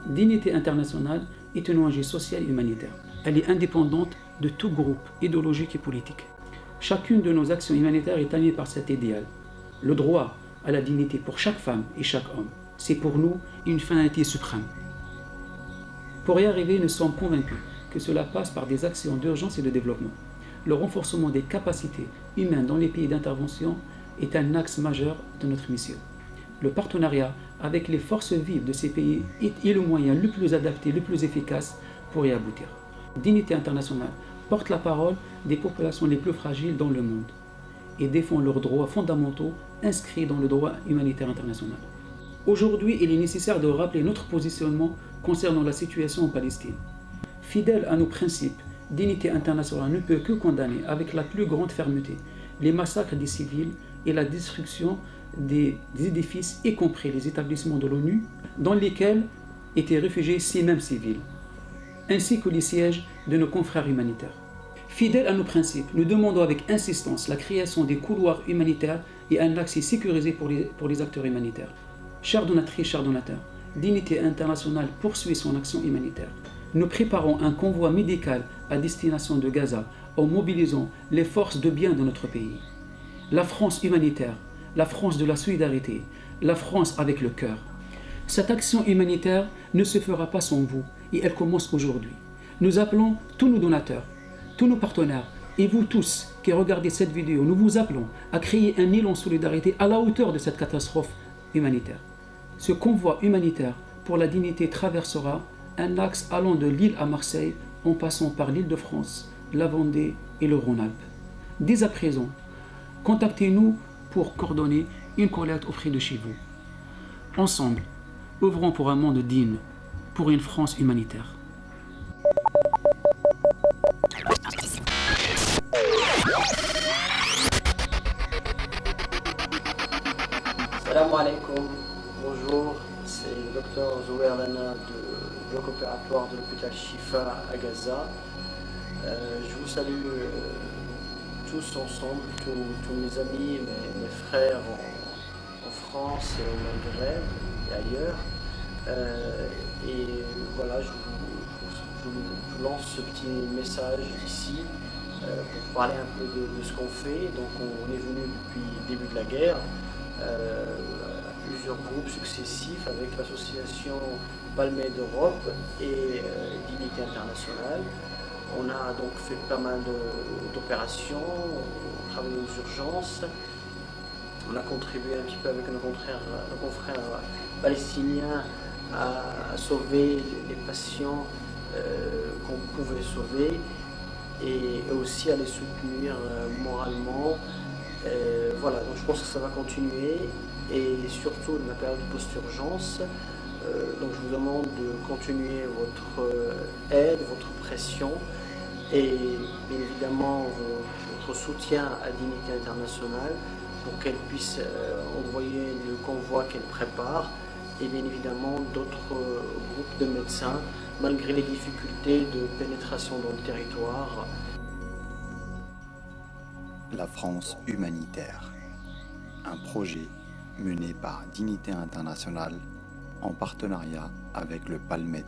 Dignité internationale est une ONG sociale et humanitaire. Elle est indépendante de tout groupe idéologique et politique. Chacune de nos actions humanitaires est animée par cet idéal. Le droit à la dignité pour chaque femme et chaque homme, c'est pour nous une finalité suprême. Pour y arriver, nous sommes convaincus que cela passe par des actions d'urgence et de développement. Le renforcement des capacités humaines dans les pays d'intervention est un axe majeur de notre mission. Le partenariat avec les forces vives de ces pays est le moyen le plus adapté, le plus efficace pour y aboutir. Dignité internationale porte la parole des populations les plus fragiles dans le monde et défend leurs droits fondamentaux inscrits dans le droit humanitaire international. Aujourd'hui, il est nécessaire de rappeler notre positionnement concernant la situation en Palestine. Fidèle à nos principes, Dignité internationale ne peut que condamner avec la plus grande fermeté les massacres des civils et la destruction des édifices, y compris les établissements de l'ONU, dans lesquels étaient réfugiés ces mêmes civils, ainsi que les sièges de nos confrères humanitaires. Fidèles à nos principes, nous demandons avec insistance la création des couloirs humanitaires et un accès sécurisé pour les acteurs humanitaires. Chères donatrices, chers donateurs, Dignité internationale poursuit son action humanitaire. Nous préparons un convoi médical à destination de Gaza en mobilisant les forces de bien de notre pays. La France humanitaire, la France de la solidarité, la France avec le cœur. Cette action humanitaire ne se fera pas sans vous et elle commence aujourd'hui. Nous appelons tous nos donateurs, tous nos partenaires et vous tous qui regardez cette vidéo, nous vous appelons à créer un élan de solidarité à la hauteur de cette catastrophe humanitaire. Ce convoi humanitaire pour la dignité traversera un axe allant de Lille à Marseille en passant par l'Île-de-France, la Vendée et le Rhône-Alpes. Dès à présent, contactez-nous pour coordonner une collecte auprès de chez vous. Ensemble, œuvrons pour un monde digne, pour une France humanitaire. Salam alaikum, bonjour, c'est le docteur Zouer Lana du bloc opératoire de l'hôpital Shifa à Gaza. Je vous salue tous ensemble, tous mes amis, mes frères en France et au Maghreb et ailleurs. Et voilà, je vous lance ce petit message ici pour parler un peu de ce qu'on fait. Donc on est venu depuis le début de la guerre. À plusieurs groupes successifs avec l'association Palmet d'Europe et Dignité internationale. On a donc fait pas mal d'opérations, on travaille aux urgences, on a contribué un petit peu avec nos confrères palestiniens à sauver les patients qu'on pouvait sauver et aussi à les soutenir moralement. Voilà, donc je pense que ça va continuer et surtout dans la période post-urgence. Donc je vous demande de continuer votre aide, votre pression et bien évidemment votre soutien à Dignité internationale pour qu'elle puisse envoyer le convoi qu'elle prépare et bien évidemment d'autres groupes de médecins malgré les difficultés de pénétration dans le territoire. La France humanitaire, un projet mené par Dignité internationale en partenariat avec le Palmet